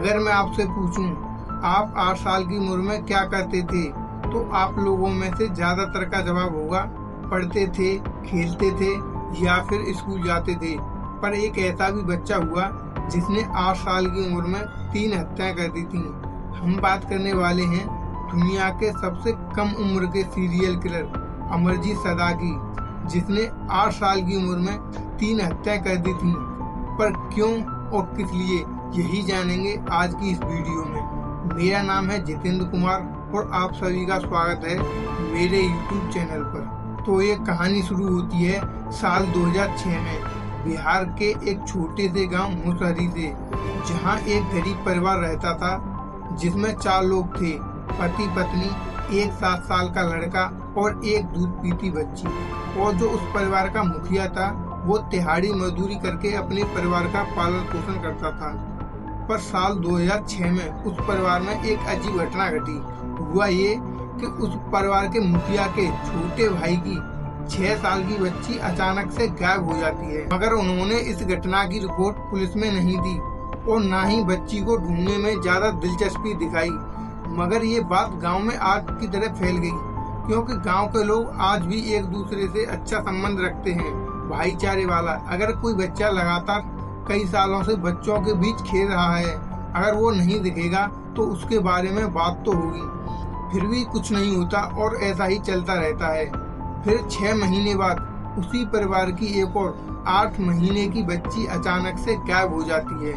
अगर मैं आपसे पूछूं, आप 8 साल की उम्र में क्या करते थे, तो आप लोगों में से ज्यादातर का जवाब होगा पढ़ते थे, खेलते थे या फिर स्कूल जाते थे। पर एक ऐसा भी बच्चा हुआ जिसने 8 साल की उम्र में 3 हत्याएं कर दी थी। हम बात करने वाले हैं दुनिया के सबसे कम उम्र के सीरियल किलर अमरजीत सदा की, जिसने 8 साल की उम्र में 3 हत्याएं कर दी थी। पर क्यों और किस लिए, यही जानेंगे आज की इस वीडियो में। मेरा नाम है जितेंद्र कुमार और आप सभी का स्वागत है मेरे YouTube चैनल पर। तो ये कहानी शुरू होती है साल 2006 में बिहार के एक छोटे से गांव मुसहरी से, जहां एक गरीब परिवार रहता था जिसमें 4 लोग थे, पति पत्नी, एक 7 साल का लड़का और एक दूध पीती बच्ची। और जो उस परिवार का मुखिया था वो दिहाड़ी मजदूरी करके अपने परिवार का पालन पोषण करता था। पर साल 2006 में उस परिवार में एक अजीब घटना घटी। हुआ ये कि उस परिवार के मुखिया के छोटे भाई की 6 साल की बच्ची अचानक से गायब हो जाती है। मगर उन्होंने इस घटना की रिपोर्ट पुलिस में नहीं दी और न ही बच्ची को ढूंढने में ज्यादा दिलचस्पी दिखाई। मगर ये बात गांव में आग की तरह फैल गई, क्योंकि गांव के लोग आज भी एक दूसरे से अच्छा संबंध रखते हैं, भाईचारे वाला। अगर कोई बच्चा लगातार कई सालों से बच्चों के बीच खेल रहा है, अगर वो नहीं दिखेगा तो उसके बारे में बात तो होगी। फिर भी कुछ नहीं होता और ऐसा ही चलता रहता है। फिर 6 महीने बाद उसी परिवार की एक और 8 महीने की बच्ची अचानक से गायब हो जाती है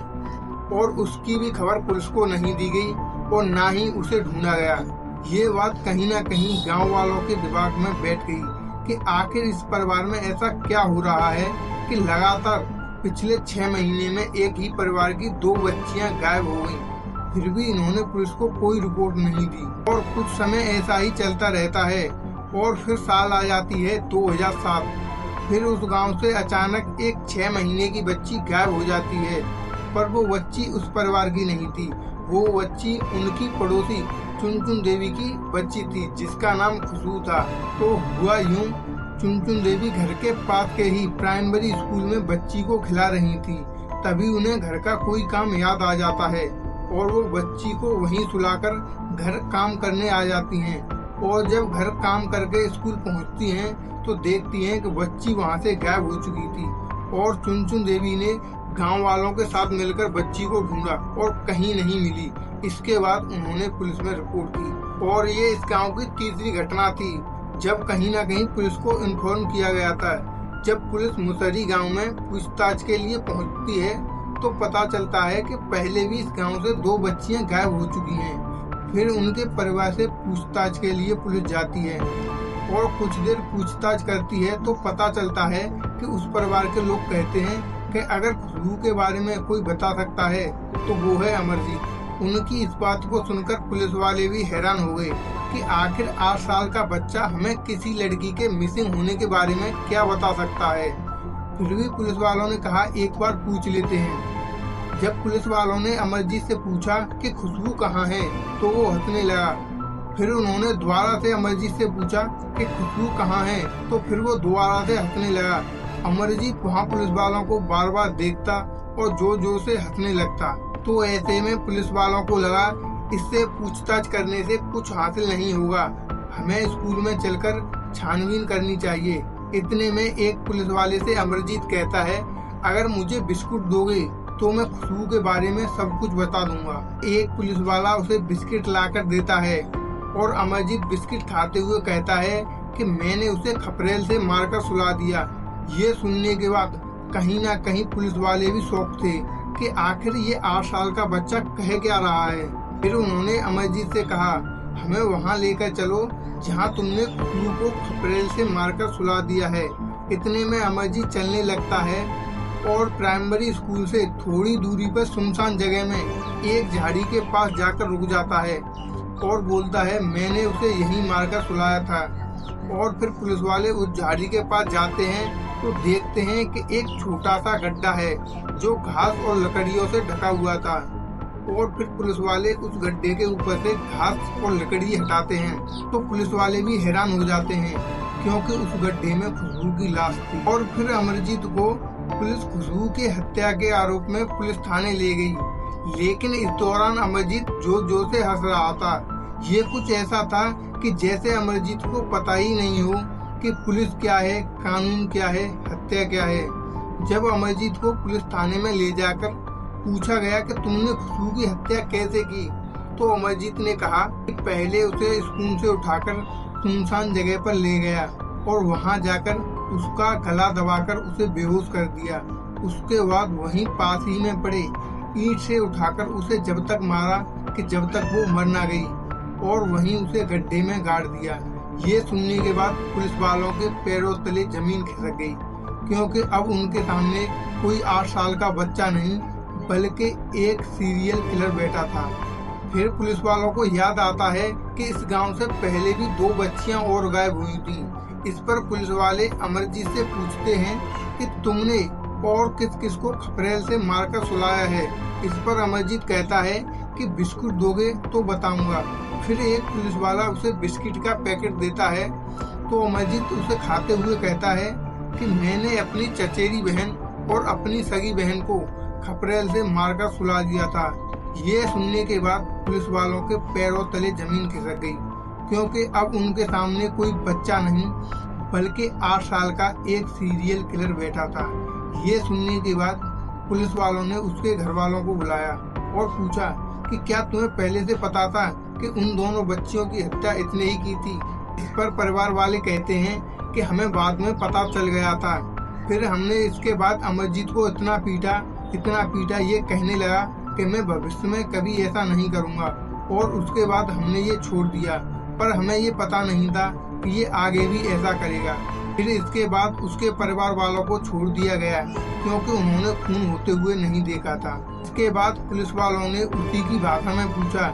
और उसकी भी खबर पुलिस को नहीं दी गई और ना ही उसे ढूंढा गया। ये बात कहीं ना कहीं गांव वालों के दिमाग में बैठ गई कि आखिर इस परिवार में ऐसा क्या हो रहा है कि लगातार पिछले 6 महीने में एक ही परिवार की 2 बच्चियां गायब हो गईं। फिर भी इन्होंने पुलिस को कोई रिपोर्ट नहीं दी और कुछ समय ऐसा ही चलता रहता है। और फिर साल आ जाती है 2007। फिर उस गांव से अचानक एक 6 महीने की बच्ची गायब हो जाती है। पर वो बच्ची उस परिवार की नहीं थी, वो बच्ची उनकी पड़ोसी चुनचुन देवी की बच्ची थी, जिसका नाम खुशबू था। तो हुआ यूं, चुनचुन देवी घर के पास के ही प्राइमरी स्कूल में बच्ची को खिला रही थी। तभी उन्हें घर का कोई काम याद आ जाता है और वो बच्ची को वहीं सुलाकर घर काम करने आ जाती हैं। और जब घर काम करके स्कूल पहुंचती हैं तो देखती हैं कि बच्ची वहां से गायब हो चुकी थी। और चुनचुन देवी ने गांव वालों के साथ मिलकर बच्ची को ढूंढा और कहीं नहीं मिली। इसके बाद उन्होंने पुलिस में रिपोर्ट की और ये इस गांव की तीसरी घटना थी जब कहीं ना कहीं पुलिस को इन्फॉर्म किया गया था। जब पुलिस मुसहरी गांव में पूछताछ के लिए पहुंचती है तो पता चलता है कि पहले भी इस गांव से 2 बच्चियां गायब हो चुकी हैं। फिर उनके परिवार से पूछताछ के लिए पुलिस जाती है और कुछ देर पूछताछ करती है तो पता चलता है कि उस परिवार के लोग कहते हैं कि अगर खुशबू के बारे में कोई बता सकता है तो वो है अमरजीत। उनकी इस बात को सुनकर पुलिस वाले भी हैरान हो गए कि आखिर 8 साल का बच्चा हमें किसी लड़की के मिसिंग होने के बारे में क्या बता सकता है। फिर भी पुलिस वालों ने कहा एक बार पूछ लेते हैं। जब पुलिस वालों ने अमरजीत से पूछा कि खुशबू कहाँ है तो वो हंसने लगा। फिर उन्होंने दोबारा से अमरजीत से पूछा कि खुशबू कहाँ है तो फिर वो दोबारा से हंसने लगा। अमरजीत वहाँ पुलिस वालों को बार बार देखता और जोर जोर से हंसने लगता। तो ऐसे में पुलिस वालों को लगा इससे पूछताछ करने से कुछ हासिल नहीं होगा, हमें स्कूल में चलकर छानबीन करनी चाहिए। इतने में एक पुलिस वाले से अमरजीत कहता है अगर मुझे बिस्कुट दोगे तो मैं खुशबू के बारे में सब कुछ बता दूंगा। एक पुलिस वाला उसे बिस्किट लाकर देता है और अमरजीत बिस्किट खाते हुए कहता है कि मैंने उसे खपरेल से मारकर सुला दिया। ये सुनने के बाद कहीं ना कहीं पुलिस वाले भी शौक थे कि आखिर ये 8 साल का बच्चा कह क्या रहा है। फिर उन्होंने अमरजीत से कहा हमें वहाँ लेकर चलो जहाँ तुमने खुशबू को खपरेल से मारकर सुला दिया है। इतने में अमरजीत चलने लगता है और प्राइमरी स्कूल से थोड़ी दूरी पर सुनसान जगह में एक झाड़ी के पास जाकर रुक जाता है और बोलता है मैंने उसे यहीं मारकर सुलाया था। और फिर पुलिस वाले उस झाड़ी के पास जाते हैं तो देखते हैं कि एक छोटा सा गड्ढा है जो घास और लकड़ियों से ढका हुआ था। और फिर पुलिस वाले उस गड्ढे के ऊपर से घास और लकड़ी हटाते हैं तो पुलिस वाले भी हैरान हो जाते हैं क्योंकि उस गड्ढे में खुशबू की लाश थी। और फिर अमरजीत को पुलिस खुशबू की हत्या के आरोप में पुलिस थाने ले गई। लेकिन इस दौरान अमरजीत जोर जोर से हंस रहा था। ये कुछ ऐसा था कि जैसे अमरजीत को पता ही नहीं हो कि पुलिस क्या है, कानून क्या है, हत्या क्या है। जब अमरजीत को पुलिस थाने में ले जाकर पूछा गया कि तुमने खुशबू की हत्या कैसे की, तो अमरजीत ने कहा कि पहले उसे स्कूल से उठाकर सुनसान जगह पर ले गया और वहां जाकर उसका गला दबाकर उसे बेहोश कर दिया। उसके बाद वहीं पास ही में पड़े ईंट से उठाकर उसे जब तक मारा कि जब तक वो मर ना गई और वहीं उसे गड्ढे में गाड़ दिया। ये सुनने के बाद पुलिस वालों के पैरों तले जमीन खिसक गई, क्योंकि अब उनके सामने कोई 8 साल का बच्चा नहीं बल्कि एक सीरियल किलर बैठा था। फिर पुलिस वालों को याद आता है कि इस गांव से पहले भी 2 बच्चियां और गायब हुई थी। इस पर पुलिस वाले अमरजीत से पूछते हैं कि तुमने और किस किस को खपरेल से मारकर सुलाया है। इस पर अमरजीत कहता है कि बिस्कुट दोगे तो बताऊंगा। फिर एक पुलिस वाला उसे बिस्किट का पैकेट देता है तो अमरजीत उसे खाते हुए कहता है कि मैंने अपनी चचेरी बहन और अपनी सगी बहन को खपरेल से मारकर सुला दिया था। ये सुनने के बाद पुलिस वालों के पैरों तले जमीन खिसक गई, क्योंकि अब उनके सामने कोई बच्चा नहीं बल्कि 8 साल का एक सीरियल किलर बैठा था। ये सुनने के बाद पुलिस वालों ने उसके घर वालों को बुलाया और पूछा कि क्या तुम्हें पहले से पता था कि उन दोनों बच्चियों की हत्या इतने ही की थी। इस पर परिवार वाले कहते हैं कि हमें बाद में पता चल गया था। फिर हमने इसके बाद अमरजीत को इतना पीटा ये कहने लगा कि मैं भविष्य में कभी ऐसा नहीं करूँगा, और उसके बाद हमने ये छोड़ दिया। पर हमें ये पता नहीं था कि ये आगे भी ऐसा करेगा। फिर इसके बाद उसके परिवार वालों को छोड़ दिया गया, क्योंकि उन्होंने खून होते हुए नहीं देखा था। इसके बाद पुलिस वालों ने उसी की भाषा में पूछा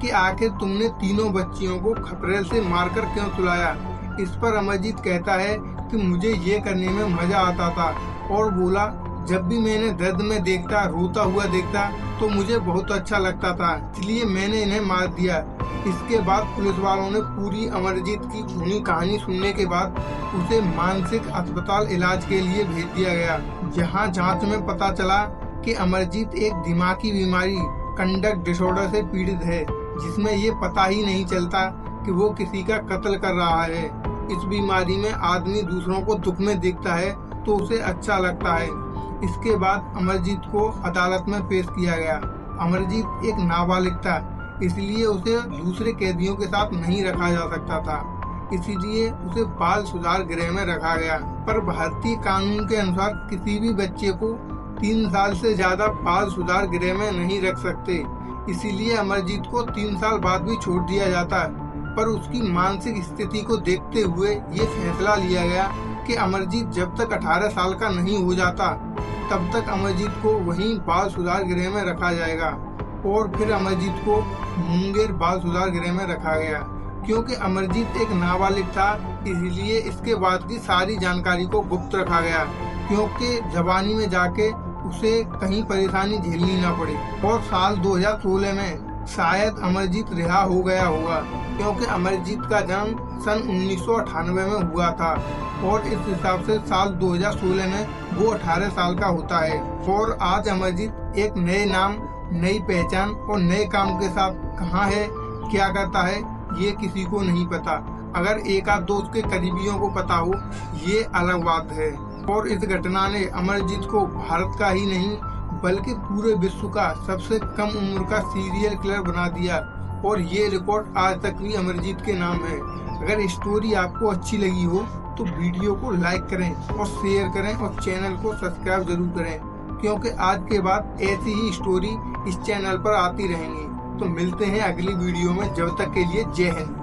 कि आखिर तुमने तीनों बच्चियों को खपरेल से मारकर क्यों सुलाया। इस पर अमरजीत कहता है कि मुझे ये करने में मजा आता था, और बोला जब भी मैंने दर्द में देखता, रोता हुआ देखता तो मुझे बहुत अच्छा लगता था, इसलिए मैंने इन्हें मार दिया। इसके बाद पुलिस वालों ने पूरी अमरजीत की खूनी कहानी सुनने के बाद उसे मानसिक अस्पताल इलाज के लिए भेज दिया गया, जहां जांच में पता चला कि अमरजीत एक दिमागी बीमारी कंडक्ट डिसऑर्डर से पीड़ित है, जिसमें ये पता ही नहीं चलता कि वो किसी का कत्ल कर रहा है। इस बीमारी में आदमी दूसरों को दुख में देखता है तो उसे अच्छा लगता है। इसके बाद अमरजीत को अदालत में पेश किया गया। अमरजीत एक नाबालिग था, इसलिए उसे दूसरे कैदियों के साथ नहीं रखा जा सकता था, इसीलिए उसे बाल सुधार गृह में रखा गया। पर भारतीय कानून के अनुसार किसी भी बच्चे को 3 साल से ज्यादा बाल सुधार गृह में नहीं रख सकते, इसीलिए अमरजीत को 3 साल बाद भी छोड़ दिया जाता। पर उसकी मानसिक स्थिति को देखते हुए ये फैसला लिया गया कि अमरजीत जब तक 18 साल का नहीं हो जाता तब तक अमरजीत को वहीं बाल सुधार गृह में रखा जाएगा। और फिर अमरजीत को मुंगेर बाल सुधार गृह में रखा गया। क्योंकि अमरजीत एक नाबालिग था, इसलिए इसके बाद की सारी जानकारी को गुप्त रखा गया, क्योंकि जवानी में जाके उसे कहीं परेशानी झेलनी न पड़े। और साल 2016 में शायद अमरजीत रिहा हो गया होगा, क्योंकि अमरजीत का जन्म सन 1998 में हुआ था, और इस हिसाब से साल 2016 में वो 18 साल का होता है। और आज अमरजीत एक नए नाम, नई पहचान और नए काम के साथ कहाँ है, क्या करता है, ये किसी को नहीं पता। अगर एक आध दोस्त के करीबियों को पता हो, ये अलग बात है। और इस घटना ने अमरजीत को भारत का ही नहीं बल्कि पूरे विश्व का सबसे कम उम्र का सीरियल किलर बना दिया, और ये रिकॉर्ड आज तक भी अमरजीत के नाम है। अगर स्टोरी आपको अच्छी लगी हो तो वीडियो को लाइक करें और शेयर करें, और चैनल को सब्सक्राइब जरूर करें, क्योंकि आज के बाद ऐसी ही स्टोरी इस चैनल पर आती रहेंगी। तो मिलते हैं अगली वीडियो में, जब तक के लिए जय हिंद।